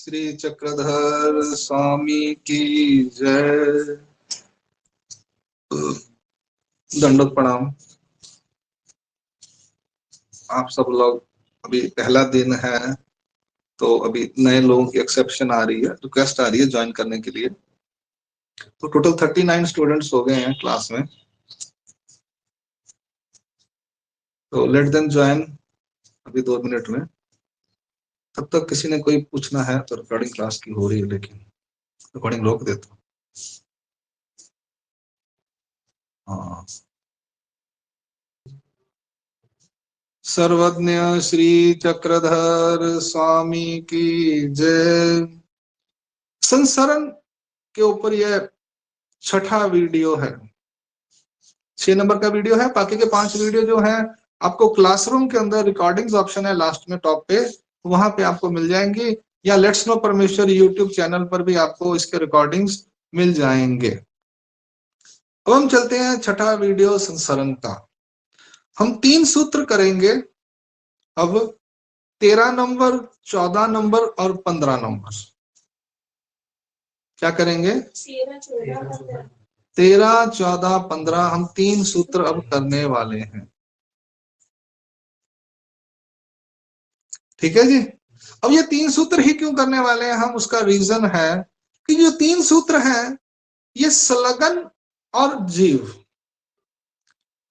श्री चक्रधर स्वामी की जय। दंडवत प्रणाम। आप सब लोग, अभी पहला दिन है तो अभी नए लोगों की एक्सेप्शन आ रही है, रिक्वेस्ट आ रही है ज्वाइन करने के लिए। तो टोटल 39 स्टूडेंट्स हो गए हैं क्लास में, तो लेट देम ज्वाइन अभी 2 मिनट में। तब तक किसी ने कोई पूछना है तो रिकॉर्डिंग क्लास की हो रही है, लेकिन रिकॉर्डिंग रोक देता हूँ। हाँ, सर्वज्ञ श्री चक्रधर स्वामी की जय। संसरण के ऊपर यह छठा वीडियो है, 6 नंबर का वीडियो है। बाकी के 5 वीडियो जो है आपको क्लासरूम के अंदर रिकॉर्डिंग्स ऑप्शन है लास्ट में टॉप पे, वहां पे आपको मिल जाएंगी, या लेट्स नो परमेश्वर यूट्यूब चैनल पर भी आपको इसके रिकॉर्डिंग्स मिल जाएंगे। अब हम चलते हैं छठा वीडियो संसरण का। हम 3 सूत्र करेंगे अब, 13 नंबर, 14 नंबर और 15 नंबर। क्या करेंगे? 13, 14, 15 हम 3 सूत्र अब करने वाले हैं। ठीक है जी। अब ये 3 सूत्र ही क्यों करने वाले हैं हम, उसका रीजन है कि जो 3 सूत्र हैं ये संलग्न और जीव,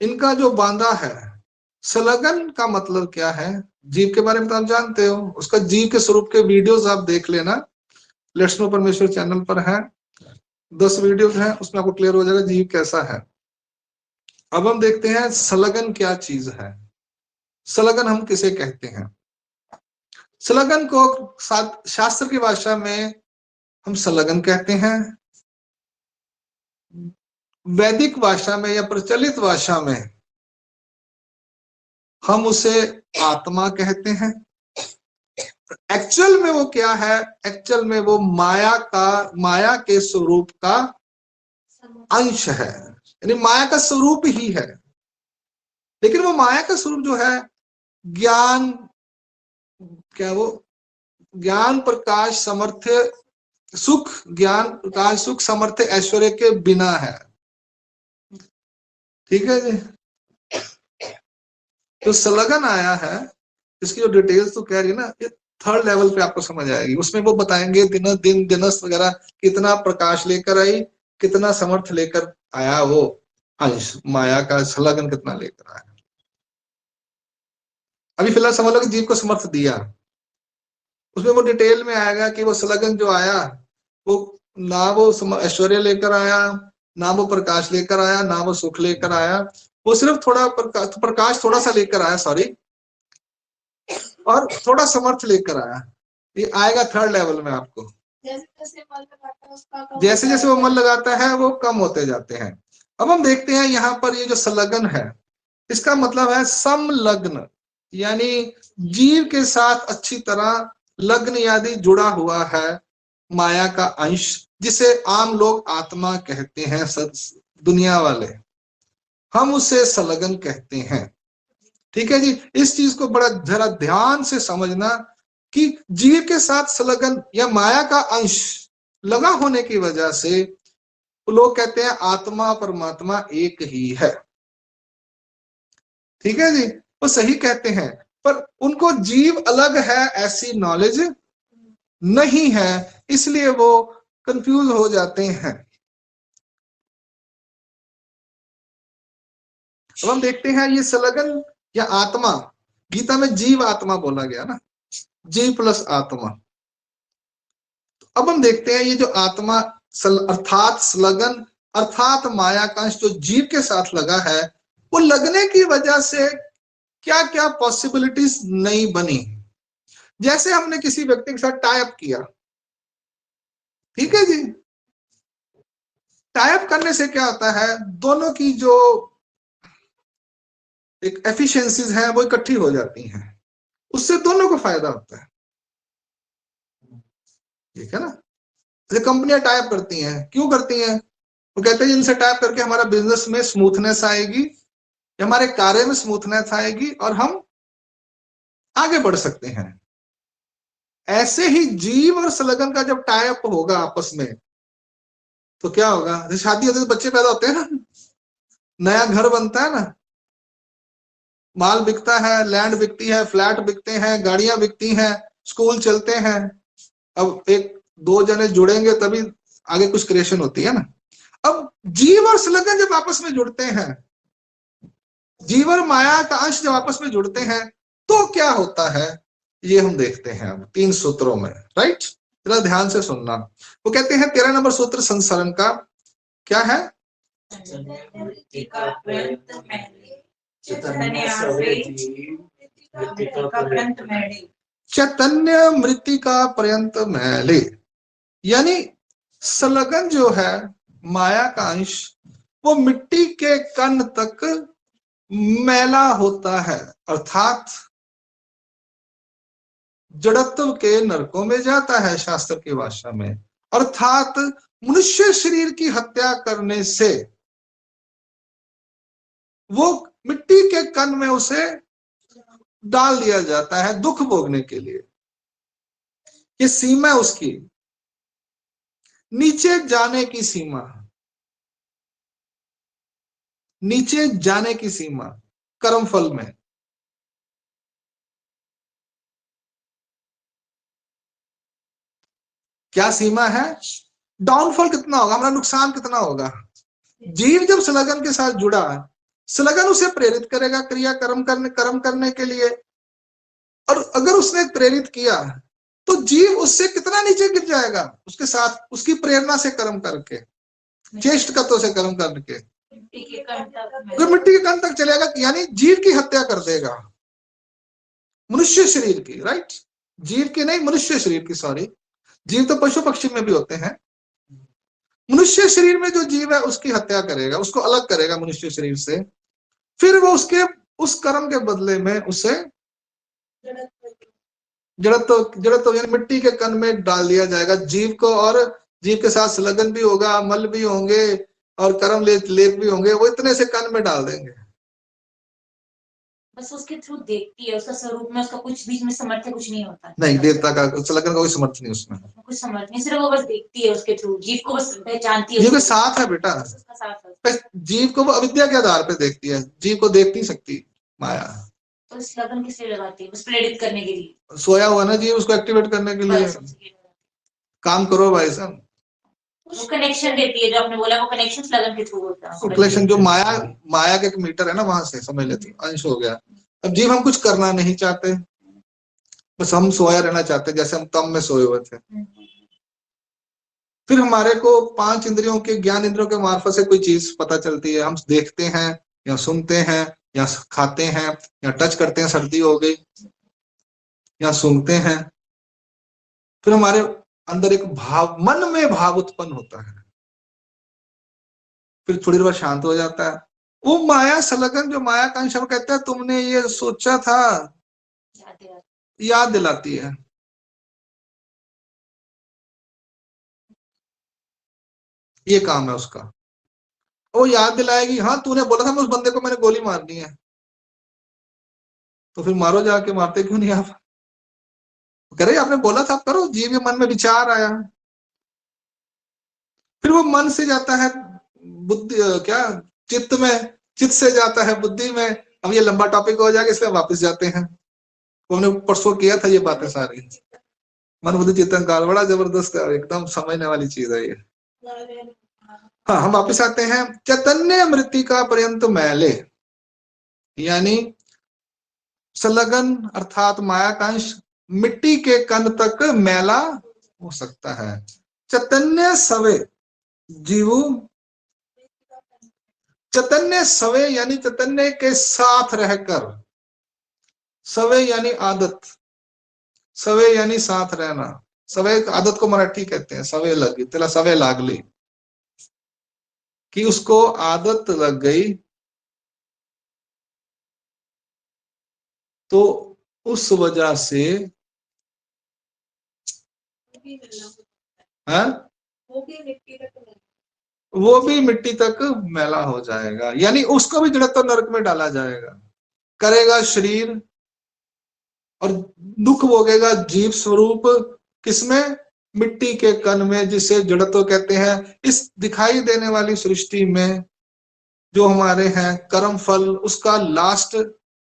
इनका जो बांधा है। संलग्न का मतलब क्या है, जीव के बारे में तो आप जानते हो, उसका जीव के स्वरूप के वीडियोस आप देख लेना, लेट्स नो परमेश्वर चैनल पर है, 10 वीडियोस हैं, उसमें आपको क्लियर हो जाएगा जीव कैसा है। अब हम देखते हैं संलग्न क्या चीज है। संलग्न हम किसे कहते हैं? संलग्न को शास्त्र की भाषा में हम संलग्न कहते हैं, वैदिक भाषा में या प्रचलित भाषा में हम उसे आत्मा कहते हैं। एक्चुअल में वो क्या है? एक्चुअल में वो माया के स्वरूप का अंश है, यानी माया का स्वरूप ही है। लेकिन वो माया का स्वरूप जो है ज्ञान, क्या वो ज्ञान प्रकाश समर्थ सुख, ज्ञान प्रकाश सुख समर्थ ऐश्वर्य के बिना है। ठीक है जी। तो संलग्न आया है, इसकी जो डिटेल्स तो कह रही है ना, ये 3rd लेवल पे आपको समझ आएगी। उसमें वो बताएंगे दिनस वगैरह, कितना प्रकाश लेकर आई, कितना समर्थ लेकर आया वो अंश, माया का संलग्न कितना लेकर आया। अभी फिलहाल समझ लो कि जीव को समर्थ दिया, उसमें वो डिटेल में आएगा कि वो संलग्न जो आया वो ना वो ऐश्वर्य लेकर आया, ना वो प्रकाश लेकर आया, ना वो सुख लेकर आया, वो सिर्फ थोड़ा प्रकाश थोड़ा सा लेकर आया, सॉरी, और थोड़ा समर्थ लेकर आया। ये आएगा 3rd लेवल में आपको। जैसे जैसे वो मन लगाता है वो कम होते जाते हैं। अब हम देखते हैं यहाँ पर ये जो संलग्न है, इसका मतलब है समलग्न, यानी जीव के साथ अच्छी तरह लग्न यानी जुड़ा हुआ है माया का अंश, जिसे आम लोग आत्मा कहते हैं, दुनिया वाले हम उसे संलग्न कहते हैं। ठीक है जी। इस चीज को बड़ा जरा ध्यान से समझना कि जीव के साथ संलग्न या माया का अंश लगा होने की वजह से लोग कहते हैं आत्मा परमात्मा एक ही है। ठीक है जी, वो सही कहते हैं, पर उनको जीव अलग है ऐसी नॉलेज नहीं है, इसलिए वो कंफ्यूज हो जाते हैं। अब हम देखते हैं ये संलग्न या आत्मा, गीता में जीव आत्मा बोला गया ना, जीव प्लस आत्मा। अब हम देखते हैं ये जो आत्मा अर्थात संलग्न अर्थात माया का अंश जो जीव के साथ लगा है, वो लगने की वजह से क्या क्या पॉसिबिलिटीज नहीं बनी। जैसे हमने किसी व्यक्ति के साथ टाई अप किया, ठीक है जी, टाई अप करने से क्या होता है, दोनों की जो एक एफिशिएंसीज है वो इकट्ठी हो जाती हैं, उससे दोनों को फायदा होता है। ठीक है ना। जैसे कंपनियां टाई अप करती हैं, क्यों करती हैं? वो कहते हैं इनसे टाई अप करके हमारा बिजनेस में स्मूथनेस आएगी, हमारे कार्य में स्मूथनेस आएगी और हम आगे बढ़ सकते हैं। ऐसे ही जीव और संलग्न का जब टाई अप होगा आपस में तो क्या होगा? जैसे शादी होती है तो बच्चे पैदा होते हैं ना, नया घर बनता है ना, माल बिकता है, लैंड बिकती है, फ्लैट बिकते हैं, गाड़ियां बिकती हैं, स्कूल चलते हैं। अब एक दो जने जुड़ेंगे तभी आगे कुछ क्रिएशन होती है ना। अब जीव और संलग्न जब आपस में जुड़ते हैं, जीव और माया का अंश जब आपस में जुड़ते हैं तो क्या होता है, ये हम देखते हैं अब 3 सूत्रों में। राइट, जरा ध्यान से सुनना। वो कहते हैं 13 नंबर सूत्र संसरण का क्या है? चैतन्य मृत्तिका पर्यंत मैले, यानी संलग्न जो है माया का अंश वो मिट्टी के कण तक मैला होता है, अर्थात जड़त्व के नरकों में जाता है शास्त्र की भाषा में। अर्थात मनुष्य शरीर की हत्या करने से वो मिट्टी के कण में उसे डाल दिया जाता है दुख भोगने के लिए। ये सीमा उसकी, नीचे जाने की सीमा, नीचे जाने की सीमा कर्म फल में। क्या सीमा है? डाउनफॉल कितना होगा, हमारा नुकसान कितना होगा। जीव जब संलग्न के साथ जुड़ा, संलग्न उसे प्रेरित करेगा क्रिया कर्म करने के लिए, और अगर उसने प्रेरित किया तो जीव उससे कितना नीचे गिर जाएगा, उसके साथ उसकी प्रेरणा से कर्म करके, चेष्ट तत्व से कर्म करके मिट्टी के कण तक चलेगा, यानी जीव की हत्या कर देगा, मनुष्य शरीर की। राइट, जीव की नहीं, मनुष्य शरीर की, सॉरी, जीव तो पशु पक्षी में भी होते हैं। मनुष्य शरीर में जो जीव है उसकी हत्या करेगा, उसको अलग करेगा मनुष्य शरीर से, फिर वो उसके उस कर्म के बदले में उसे जड़त्व यानी मिट्टी के कण में डाल दिया जाएगा जीव को, और जीव के साथ संलग्न भी होगा, मल भी होंगे और कर्म लेप भी होंगे, वो इतने से कण में डाल देंगे। बस उसके थ्रू देखती है, उसका स्वरूप में उसका कुछ बीच में समर्थन कुछ नहीं होता। नहीं, देवता का संलग्न का कोई समर्थ नहीं उसमें, कुछ समर्थ नहीं, सिर्फ वो बस देखती है उसके थ्रू, जीव को बस पहचानती है, जीव के साथ है बेटा, उसका साथ है। जीव को वो अविद्या के आधार पे देखती है, जीव को देख नहीं सकती माया। तो इस लगन किस लिए लगाती है? बस प्रेरित करने के लिए। सोया हुआ ना जीव, उसको एक्टिवेट करने के लिए काम करो भाई साहब। वो कनेक्शन देती है, जो आपने बोला वो कनेक्शन लगन के थ्रू होता है। कनेक्शन जो माया के एक मीटर है ना, वहां से समझ लेते अंश हो गया। अब जीव हम कुछ करना नहीं चाहते, बस हम सोया रहना चाहते, जैसे हम तम में सोए हुए थे। फिर हमारे को 5 इंद्रियों के ज्ञान इंद्रियों के मार्फत से कोई चीज पता चलती है, हम देखते हैं या सुनते हैं या खाते हैं या टच करते हैं, सर्दी हो गई, या सूंघते हैं। फिर हमारे अंदर एक भाव, मन में भाव उत्पन्न होता है, फिर थोड़ी देर बाद शांत हो जाता है। वो माया संलग्न जो माया का अंश कहते हैं तुमने ये सोचा था, याद दिलाती है। ये काम है उसका, वो याद दिलाएगी, हाँ तूने बोला था मैं उस बंदे को मैंने गोली मारनी है, तो फिर मारो जाके, मारते क्यों नहीं आप? करे आपने बोला था आप करो, जीव के मन में विचार आया, फिर वो मन से जाता है बुद्धि, क्या चित्त में, चित्त से जाता है बुद्धि में। अब ये लंबा टॉपिक हो जाएगा, इसलिए वापस जाते हैं। वो हमने परसों किया था ये बातें सारी। मन बुद्धि चित्त अहंकार बड़ा जबरदस्त है, एकदम समझने वाली चीज है ये। हाँ, हम वापस आते हैं। चैतन्य मृत्तिका पर्यंत मैले, यानी संलग्न अर्थात माया का अंश मिट्टी के कण तक मैला हो सकता है। चैतन्य सवे जीवो, चैतन्य सवे यानी चैतन्य के साथ रहकर, सवे यानी आदत, सवे यानी साथ रहना, सवे आदत को मराठी कहते हैं सवे लगी, तेला सवे लागली, कि उसको आदत लग गई, तो उस वजह से वो भी मिट्टी तक मैला हो जाएगा, यानी उसको भी जड़त्व नरक में डाला जाएगा। करेगा शरीर, और दुख भोगेगा जीव स्वरूप किसमें? मिट्टी के कण में, जिसे जड़त्व कहते हैं। इस दिखाई देने वाली सृष्टि में जो हमारे हैं कर्म फल, उसका लास्ट,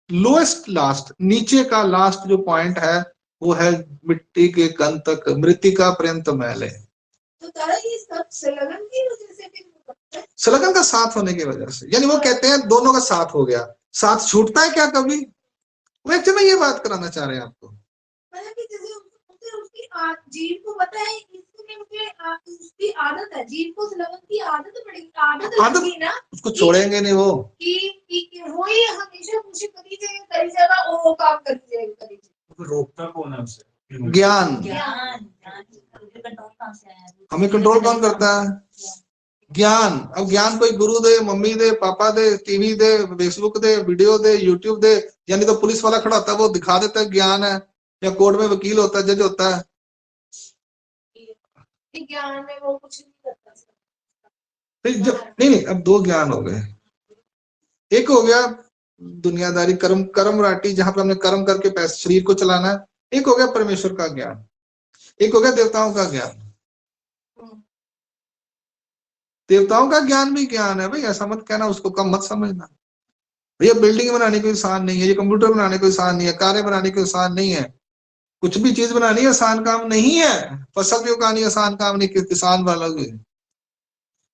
लोएस्ट लास्ट, नीचे का लास्ट जो पॉइंट है वो है मिट्टी के कण तक, मृतिका पर्यंत मैले। तो तारा ये सब संलग्न की वजह से भी होता है? संलग्न का साथ होने की वजह से, यानी वो कहते हैं दोनों का साथ हो गया। साथ छूटता है क्या कभी? वो एक्चुअली ये बात कराना चाह रहे हैं आपको। मतलब कि जैसे उसकी जीव को पता है इसमें मुझे उसकी आदत है, जीव को संलग्न की आदत पड़ेगी, आदत लगेगी ना, उसको छोड़ेंगे नहीं वो, कि वो ही हमेशा कुछ करी जाएगा और वो काम करी जाएगा। रोकता कौन है उसे? ज्ञान। कंट्रोल कहाँ से आया? हमें कंट्रोल कौन करता है? ज्ञान। अब ज्ञान कोई गुरु दे, मम्मी दे, पापा दे, टीवी दे, फेसबुक दे, वीडियो दे, यूट्यूब दे, यानी तो पुलिस वाला खड़ा होता है वो दिखा देता है ज्ञान है, या कोर्ट में वकील होता है, जज होता है। ज्ञान में वो कुछ नहीं करता। नहीं, अब दो ज्ञान हो गए। एक हो गया दुनियादारी कर्म, कर्म राटी, जहां पर हमने कर्म करके पैसे शरीर को चलाना है। एक हो गया परमेश्वर का ज्ञान, एक हो गया देवताओं का ज्ञान। देवताओं का ज्ञान भी ज्ञान है भाई, ऐसा मत कहना, उसको कम मत समझना। भैया बिल्डिंग बनाने कोई आसान नहीं है, ये कंप्यूटर बनाने कोई आसान नहीं है, कारें बनाने कोई आसान नहीं है, कुछ भी चीज बनानी आसान काम नहीं है। फसल भी उगानी आसान काम नहीं, किसान वाला भी।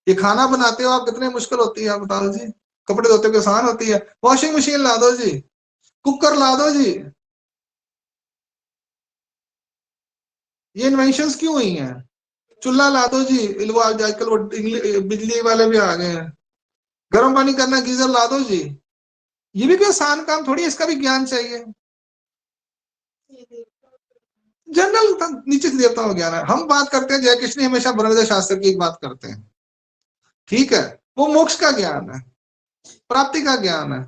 ये खाना बनाते हो आप, कितने मुश्किल होती है आप बताओ जी। कपड़े धोते हो आसान होती है, वॉशिंग मशीन ला दो जी, कुकर ला दो जी। ये इन्वेंशंस क्यों हुई हैं? चूल्हा ला दो जी, आजकल वो बिजली वाले भी आ गए हैं। गर्म पानी करना, गीजर ला दो जी। ये भी कोई आसान काम थोड़ी, इसका भी ज्ञान चाहिए। जनरल नीचे से देवता हो ज्ञान है। हम बात करते हैं, जय कृष्ण हमेशा ब्रह्मविद्या शास्त्र की एक बात करते हैं, ठीक है, वो मोक्ष का ज्ञान है, प्राप्ति का ज्ञान है।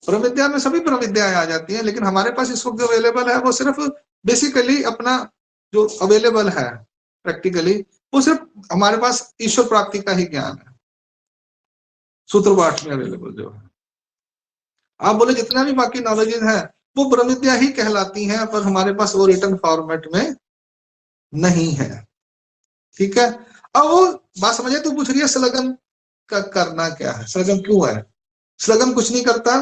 ब्रह्मविद्या में सभी ब्रह्मविद्याएं आ जाती हैं, लेकिन हमारे पास इस वक्त जो अवेलेबल है वो सिर्फ बेसिकली अपना जो अवेलेबल है प्रैक्टिकली, वो सिर्फ हमारे पास ईश्वर प्राप्ति का ही ज्ञान है, सूत्र पाठ में अवेलेबल जो है। आप बोले जितना भी बाकी नॉलेजेस है वो ब्रह्मविद्या ही कहलाती हैं, पर हमारे पास वो रिटर्न फॉर्मेट में नहीं है, ठीक है। अब वो बात समझे, तू पूछ रही है संलग्न का करना क्या है, संलग्न क्यों है? संलग्न कुछ नहीं करता,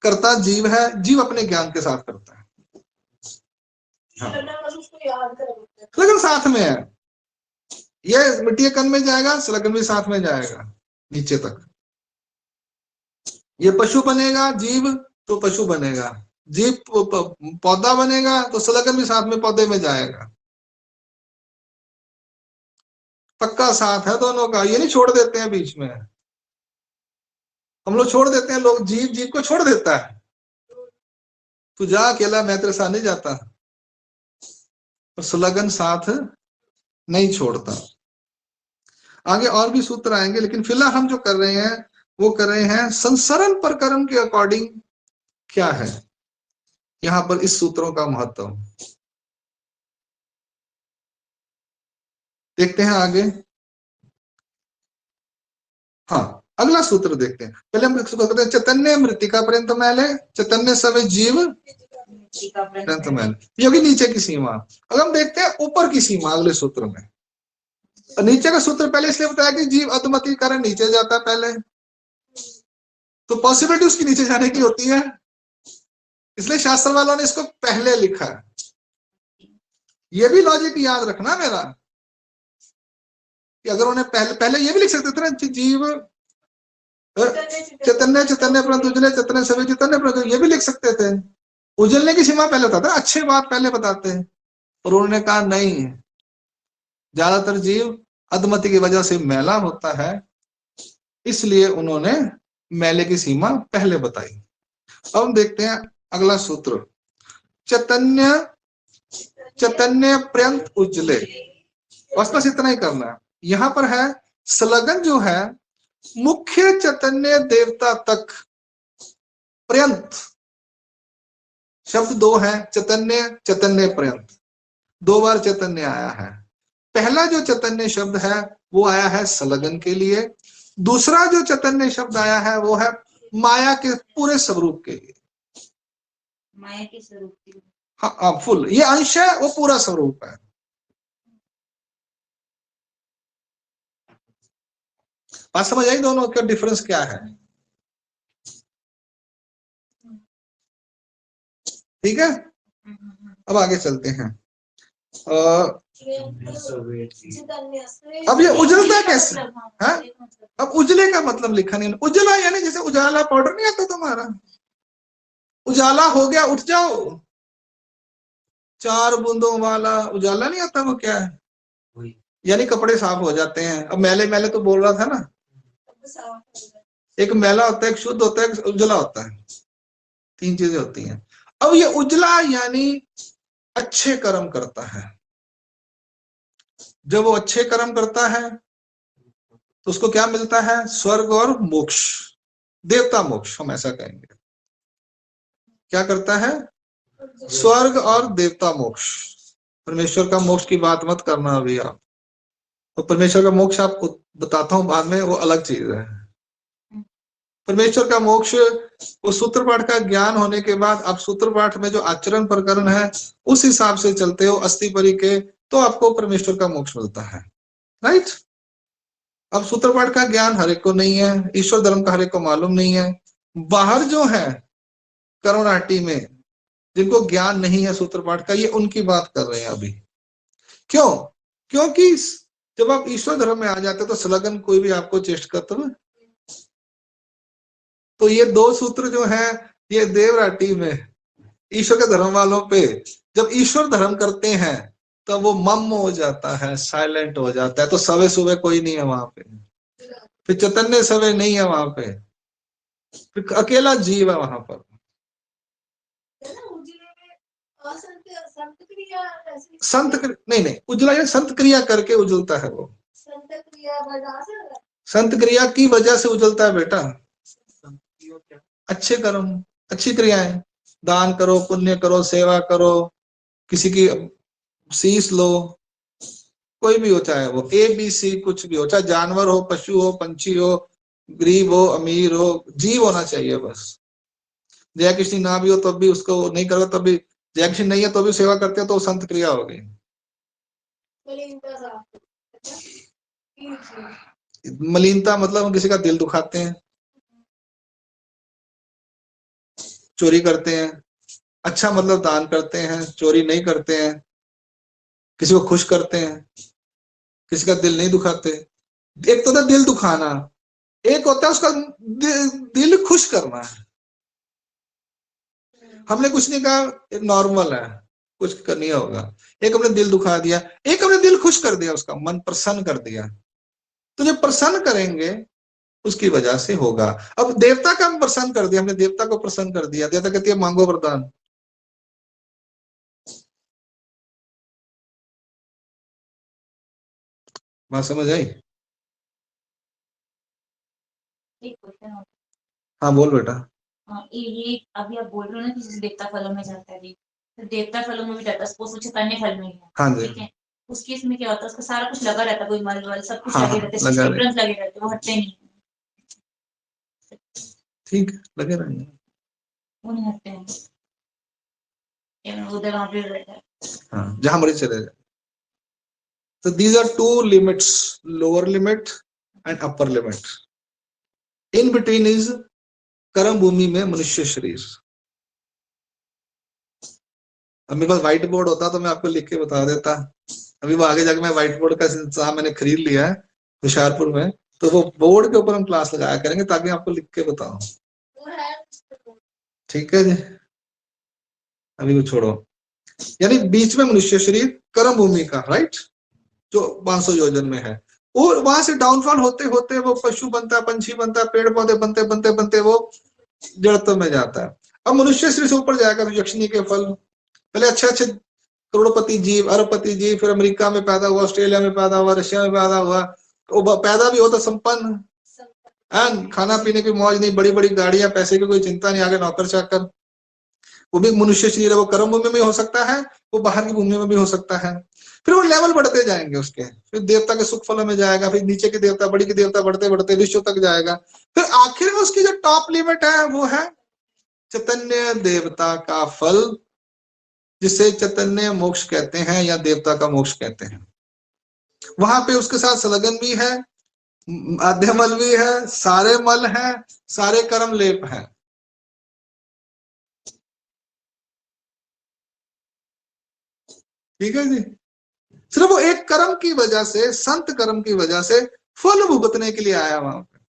करता जीव है, जीव अपने ज्ञान के साथ करता है। हाँ। संलग्न साथ में है, ये मिट्टी के कण में जाएगा, संलग्न भी साथ में जाएगा नीचे तक। ये पशु बनेगा जीव तो पशु बनेगा, जीव पौधा बनेगा तो संलग्न भी साथ में पौधे में जाएगा। पक्का साथ है दोनों का, ये नहीं छोड़ देते हैं बीच में। हम लोग छोड़ देते हैं, लोग जीव जीव को छोड़ देता है, तू जा अकेला, मैं तेरे साथ नहीं जाता, और संलग्न साथ नहीं छोड़ता। आगे और भी सूत्र आएंगे, लेकिन फिलहाल हम जो कर रहे हैं वो कर रहे हैं संसरण प्रकरण के अकॉर्डिंग क्या है यहां पर इस सूत्रों का महत्व। देखते हैं आगे। हाँ, अगला सूत्र देखते हैं। पहले हम कहते हैं चैतन्य मृतिका पर्यंत मैले, चैतन्य सवे जीव पर्यंत मैले, ये होगी नीचे की सीमा। अगर हम देखते हैं ऊपर की सीमा अगले सूत्र में, नीचे का सूत्र पहले इसलिए बताया कि जीव अधमति कारण नीचे जाता है पहले, तो पॉसिबिलिटी उसकी नीचे जाने की होती है, इसलिए शास्त्र वालों ने इसको पहले लिखा है। ये भी लॉजिक याद रखना मेरा, कि अगर उन्हें पहले ये भी लिख सकते थे ना, जीव चैतन्य चैतन्य परंतु उजले, चैतन्य सभी चैतन्य परंतु, ये भी लिख सकते थे। उजलने की सीमा पहले बताते, अच्छे बात पहले बताते हैं, और उन्होंने कहा नहीं, ज्यादातर जीव अधमति की वजह से मैला होता है, इसलिए उन्होंने मैले की सीमा पहले बताई। अब हम देखते हैं अगला सूत्र, चैतन्य चैतन्य पर्यंत उजले। बस इतना ही करना है। यहां पर है संलग्न जो है मुख्य चैतन्य देवता तक पर्यंत, शब्द दो है, चैतन्य चैतन्य पर्यंत, दो बार चैतन्य आया है। पहला जो चैतन्य शब्द है वो आया है संलग्न के लिए, दूसरा जो चैतन्य शब्द आया है वो है माया के पूरे स्वरूप के लिए। माया के स्वरूप की। हाँ फुल, ये अंश है, वो पूरा स्वरूप है। बात समझ आई दोनों का डिफरेंस क्या है? ठीक है, अब आगे चलते हैं। अब ये उजलता कैसे है? अब उजले का मतलब लिखा नहीं, उजला यानी जैसे उजाला पाउडर नहीं आता तुम्हारा, उजाला हो गया उठ जाओ, 4 बूंदों वाला उजाला नहीं आता, वो क्या है? यानी कपड़े साफ हो जाते हैं। अब मैले मैले तो बोल रहा था ना, एक मैला होता है, एक शुद्ध होता है, एक उजला होता है, 3 चीजें होती हैं। अब ये उजला यानी अच्छे कर्म करता है। जब वो अच्छे कर्म करता है तो उसको क्या मिलता है? स्वर्ग और मोक्ष, देवता मोक्ष हम ऐसा कहेंगे। क्या करता है? स्वर्ग और देवता मोक्ष। परमेश्वर का मोक्ष की बात मत करना अभी आप, तो परमेश्वर का मोक्ष आपको बताता हूं बाद में, वो अलग चीज है। परमेश्वर का मोक्ष वो सूत्र पाठ का ज्ञान होने के बाद आप सूत्र पाठ में जो आचरण प्रकरण है उस हिसाब से चलते हो अस्थि परी के, तो आपको परमेश्वर का मोक्ष मिलता है, राइट। अब सूत्र पाठ का ज्ञान हर एक को नहीं है, ईश्वर धर्म का हर एक को मालूम नहीं है। बाहर जो है करुणाटी में जिनको ज्ञान नहीं है सूत्र पाठ का, ये उनकी बात कर रहे हैं अभी। क्यों? क्योंकि जब आप ईश्वर धर्म में आ जाते हो तो संलग्न कोई भी आपको चेष्ट करता है। तो ये 2 सूत्र जो है ये देवराटी में ईश्वर के धर्म वालों पे जब ईश्वर धर्म करते हैं तो वो मम हो जाता है, साइलेंट हो जाता है। तो सवे सुबह कोई नहीं है वहां पे, फिर चैतन्य सवे नहीं है वहां पे, फिर अकेला जीव है वहां पर। संत नहीं, उजला या संत क्रिया करके उजलता है वो। संत क्रिया की वजह से उजलता है बेटा। अच्छे कर्म, अच्छी क्रियाएं, दान करो, पुण्य करो, सेवा करो, किसी की शीश लो, कोई भी हो, चाहे वो ABC कुछ भी हो, चाहे जानवर हो, पशु हो, पंछी हो, गरीब हो, अमीर हो, जीव होना चाहिए बस। जया कृष्ण ना भी हो तब भी उसको नहीं करो, तब भी जया कृष्ण नहीं है तो भी सेवा करते हो, तो संत क्रिया हो गई। मलिनता मतलब हम किसी का दिल दुखाते हैं, चोरी करते हैं। अच्छा मतलब दान करते हैं, चोरी नहीं करते हैं, किसी को खुश करते हैं, किसी का दिल नहीं दुखाते। एक तो था दिल दुखाना, एक होता है उसका दिल खुश करना है। हमने कुछ नहीं कहा, नॉर्मल है, कुछ नहीं होगा। एक हमने दिल दुखा दिया, एक हमने दिल खुश कर दिया, उसका मन प्रसन्न कर दिया। तो जब प्रसन्न करेंगे उसकी वजह से होगा। अब देवता का हम प्रसन्न कर दिया, हमने देवता को प्रसन्न कर दिया, देवता कहती है मांगो वरदान। बात समझ आई? एक क्वेश्चन। हाँ बोल बेटा। ये अभी आप बोल रहे हो ना कि जैसे देवता फलों में जाता है, तो देवता फलों में भी जाता है, सपोज चैतन्य फल में है, हाँ जी। ठीक है। उस केस में क्या होता है, उसका सारा कुछ लगा रहता है, कोई मल वल सब कुछ हाँ, लगे रहते लगा हैं, लगे रहते हैं, वो हटते नहीं। ठीक, लगे रहेंगे, वो नहीं हटते हैं, उधर वहां पे रहता है। हाँ, जहां मर्जी चले जाए। तो these are 2 limits, lower limit and upper limit. In between is कर्म भूमि में मनुष्य शरीर। अब मेरे पास व्हाइट बोर्ड होता तो मैं आपको लिख के बता देता। अभी वो आगे जाके मैं व्हाइट बोर्ड का इंतजाम मैंने खरीद लिया है होशियारपुर में, तो वो बोर्ड के ऊपर हम क्लास लगाया करेंगे ताकि आपको लिख के बताऊं। ठीक है जी, अभी वो छोड़ो। यानी बीच में मनुष्य शरीर कर्म भूमि का, राइट, जो 500 योजन में है। और वहां से डाउनफॉल होते होते वो पशु बनता है, पंछी बनता है, पेड़ पौधे बनते बनते बनते वो जड़त्व में जाता है। अब मनुष्य शरीर से ऊपर जाएगा तो यक्षिणी के फल, पहले अच्छे अच्छे करोड़पति जीव, अरबपति जीव, फिर अमेरिका में पैदा हुआ, ऑस्ट्रेलिया में पैदा हुआ, रशिया में पैदा हुआ, तो पैदा भी होता संपन्न, एंड खाना पीने की मौज नहीं, बड़ी बड़ी गाड़ियां, पैसे की कोई चिंता नहीं, आगे नौकर चाकर। वो भी मनुष्य शरीर है, वो कर्म भूमि में हो सकता है, वो बाहर की भूमि में भी हो सकता है। फिर वो लेवल बढ़ते जाएंगे उसके, फिर देवता के सुख फलों में जाएगा, फिर नीचे के देवता, बड़ी के देवता, बढ़ते बढ़ते विश्व तक जाएगा। फिर आखिर में उसकी जो टॉप लिमिट है वो है चैतन्य देवता का फल, जिसे चैतन्य मोक्ष कहते हैं या देवता का मोक्ष कहते हैं। वहां पे उसके साथ संलग्न भी है, आद्यमल भी है, सारे मल हैं, सारे कर्म लेप हैं। ठीक है जी। सिर्फ वो एक कर्म की वजह से, संत कर्म की वजह से फल भुगतने के लिए आया वहां पे।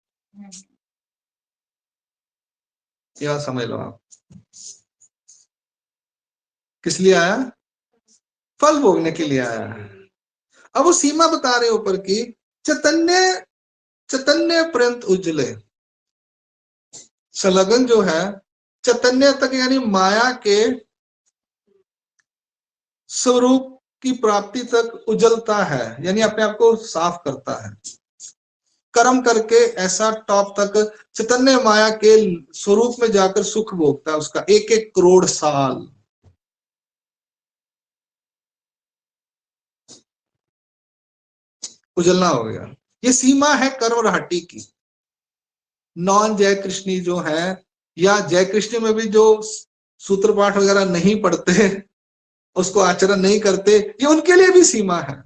यह समझ लो आप, किस लिए आया? फल भोगने के लिए आया है। अब वो सीमा बता रहे ऊपर की, चैतन्य चैतन्य पर्यंत उज्जले, संलग्न जो है चैतन्य तक, यानी माया के स्वरूप की प्राप्ति तक उजलता है, यानी अपने आप को साफ करता है कर्म करके। ऐसा टॉप तक चैतन्य माया के स्वरूप में जाकर सुख भोगता है, उसका 1-1 करोड़ साल। उजलना हो गया। ये सीमा है कर्म राहटी की। नॉन जय कृष्णी जो है, या जय कृष्ण में भी जो सूत्र पाठ वगैरह नहीं पढ़ते, उसको आचरण नहीं करते, ये उनके लिए भी सीमा है।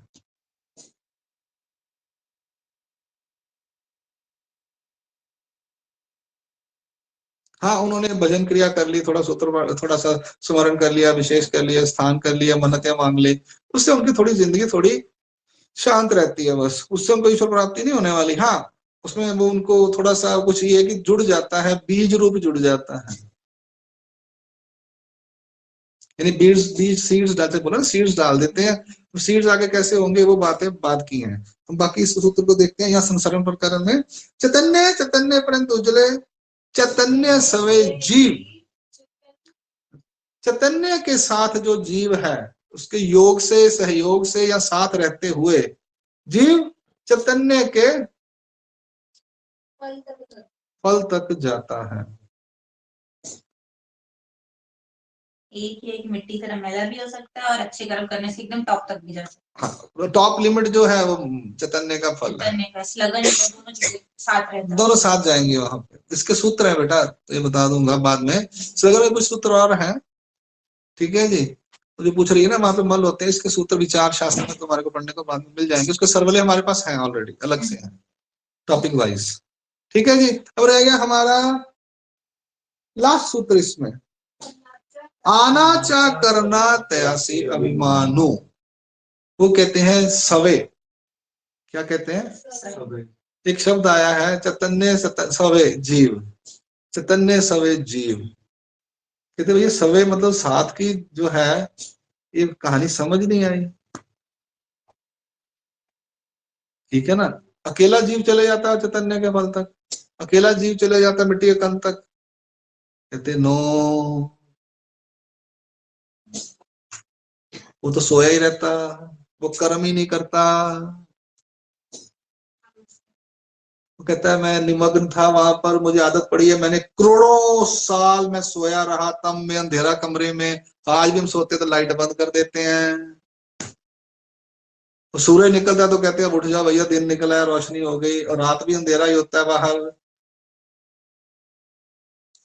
हाँ, उन्होंने भजन क्रिया कर ली, थोड़ा सूत्र, थोड़ा सा स्मरण कर लिया, विशेष कर लिया, स्थान कर लिया, मन्नतें मांग ली, उससे उनकी थोड़ी जिंदगी थोड़ी शांत रहती है, बस उससे उनको ईश्वर प्राप्ति नहीं होने वाली। हाँ, उसमें वो उनको थोड़ा सा कुछ ये है कि जुड़ जाता है, बीज रूप जुड़ जाता है, यानी बीज सीड्स डालते, बोला सीड्स डाल देते हैं। सीड्स आगे कैसे होंगे वो बातें बात की हैं। हम बाकी इस सूत्र को देखते हैं। यहाँ संसरण प्रकरण में चैतन्य चैतन्य परंतु उजले चैतन्य सवे जीव, चैतन्य के साथ जो जीव है उसके योग से, सहयोग से या साथ रहते हुए जीव चैतन्य के फल तक जाता है। एक मिट्टी तरह मैला भी हो सकता है और अच्छे कर्म करने से एकदम टॉप तक भी जा सकता है। हाँ, टॉप लिमिट जो है वो चैतन्य का फल है। चैतन्य का लगन, दोनों चीजें साथ रहता है, दोनों साथ जाएंगे वहां पे। इसके सूत्र है बेटा, तो ये बता दूंगा बाद में। सगर में कुछ सूत्र और हैं, ठीक है जी। तो जो पूछ रही है ना, वहां पे मल होते हैं, इसके सूत्र विचार शास्त्र में तुम्हारे को पढ़ने को बाद में मिल जाएंगे। उसके सरवले हमारे पास हैं ऑलरेडी, अलग से हैं टॉपिक वाइज। ठीक है जी। अब रह गया हमारा लास्ट सूत्र इसमें, आनाचा करना तयासी अभिमानो। वो कहते हैं सवे। क्या कहते हैं? एक शब्द आया है चैतन्य सवे जीव, चैतन्य सवे जीव। कहते भैया सवे मतलब साथ की जो है, ये कहानी समझ नहीं आई। ठीक है ना, अकेला जीव चले जाता है चैतन्य के फल तक, अकेला जीव चले जाता है मिट्टी के कण तक। कहते नो, वो तो सोया ही रहता, वो कर्म ही नहीं करता। वो कहता है मैं निमग्न था वहां पर, मुझे आदत पड़ी है, मैंने करोड़ों साल मैं सोया रहा, तब मैं अंधेरा कमरे में। आज भी हम सोते तो लाइट बंद कर देते हैं, सूरज निकलता है तो कहते हैं उठ जाओ भैया, दिन निकला है, रोशनी हो गई। और रात भी अंधेरा ही होता है बाहर।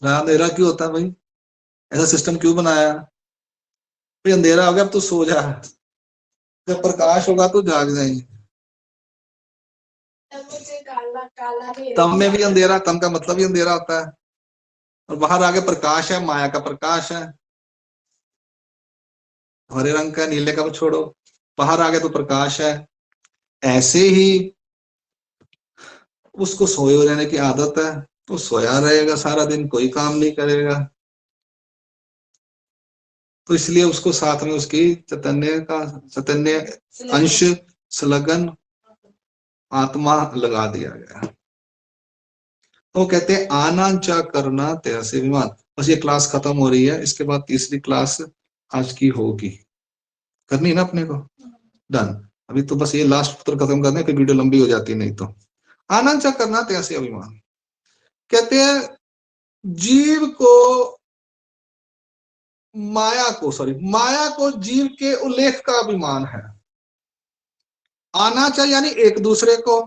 रात अंधेरा क्यों होता है भाई? ऐसा सिस्टम क्यों बनाया भाई? अंधेरा हो गया अब तो सो जा, जब प्रकाश होगा तो जाग जाएंगे। तम में भी अंधेरा, तम का मतलब ही अंधेरा होता है, और बाहर आगे प्रकाश है, माया का प्रकाश है, हरे रंग का, नीले का छोड़ो, बाहर आगे तो प्रकाश है। ऐसे ही उसको सोए रहने की आदत है, तो सोया रहेगा सारा दिन, कोई काम नहीं करेगा। तो इसलिए उसको साथ में उसकी चैतन्य अंश संलग्न आत्मा लगा दिया गया। तो कहते हैं आनांचा करना तैसे विमान। बस ये क्लास खत्म हो रही है, इसके बाद तीसरी क्लास आज की होगी, करनी है ना अपने को, डन। अभी तो बस ये लास्ट सूत्र खत्म करने, फिर वीडियो लंबी हो जाती है नहीं तो। आनांचा करना तैसे अभिमान, कहते हैं जीव को माया को जीव के उल्लेख का अभिमान है। आनाचा यानी एक दूसरे को,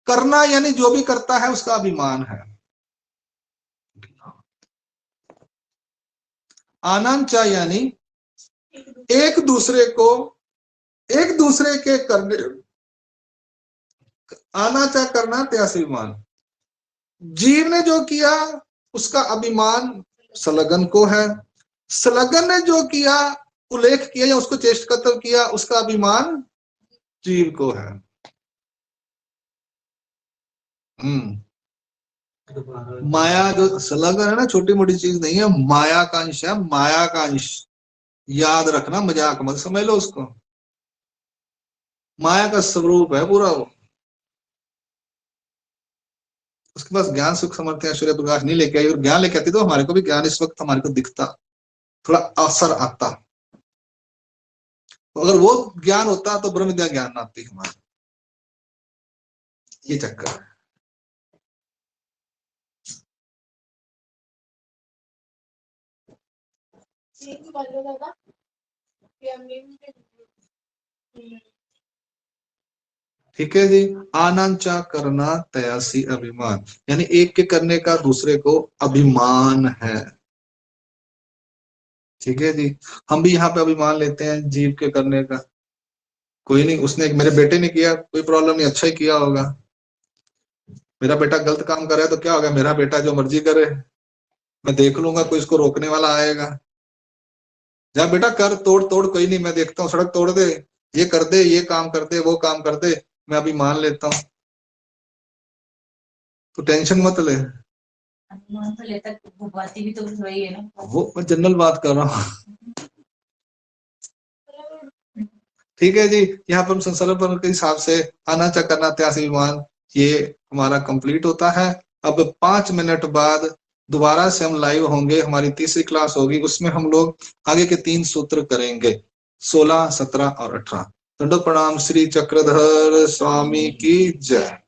करना यानी जो भी करता है उसका अभिमान है। आनांचा यानी एक दूसरे के करने, आनाचा करना त्याभिमान। जीव ने जो किया उसका अभिमान सलगन को है, सलगन ने जो किया उल्लेख किया या उसको चेष्टकर्तव्य किया उसका अभिमान जीव को है। माया जो सलगन है ना, छोटी मोटी चीज नहीं है, माया का अंश है, माया का अंश। याद रखना, मजाक मत समझ लो उसको, माया का स्वरूप है पूरा वो। उसके पास ज्ञान सुख समर्थ सूर्य प्रकाश नहीं लेके आई, और ज्ञान लेके आती तो हमारे को भी ज्ञान इस वक्त हमारे को दिखता, थोड़ा असर आता। तो अगर वो ज्ञान होता तो ब्रह्म विद्या ज्ञान आती हमारे। ये चक्कर है। ठीक है जी। आनांचा करना तयासी अभिमान, यानी एक के करने का दूसरे को अभिमान है। ठीक है जी। हम भी यहाँ पे अभिमान लेते हैं जीव के करने का। कोई नहीं, उसने मेरे बेटे ने किया, कोई प्रॉब्लम नहीं, अच्छा ही किया होगा। मेरा बेटा गलत काम कर रहा है तो क्या होगा, मेरा बेटा जो मर्जी करे, मैं देख लूंगा, कोई इसको रोकने वाला आएगा। जा बेटा कर, तोड़ तोड़, कोई नहीं, मैं देखता हूँ, सड़क तोड़ दे, ये कर दे, ये काम कर दे, वो काम कर दे, मैं अभी मान लेता हूँ। तो टेंशन मत ले। तो लेता, वो बातें भी तो वही है ना, वो मैं जनरल बात कर रहा हूँ। ठीक है जी। यहाँ पर हम संसार के हिसाब से अनाचा करना त्याभिमान ये हमारा कंप्लीट होता है। अब 5 मिनट बाद दोबारा से हम लाइव होंगे, हमारी तीसरी क्लास होगी, उसमें हम लोग आगे के 3 सूत्र करेंगे, 16, 17 और 18। दंडोत प्रणाम। श्री चक्रधर स्वामी की जय।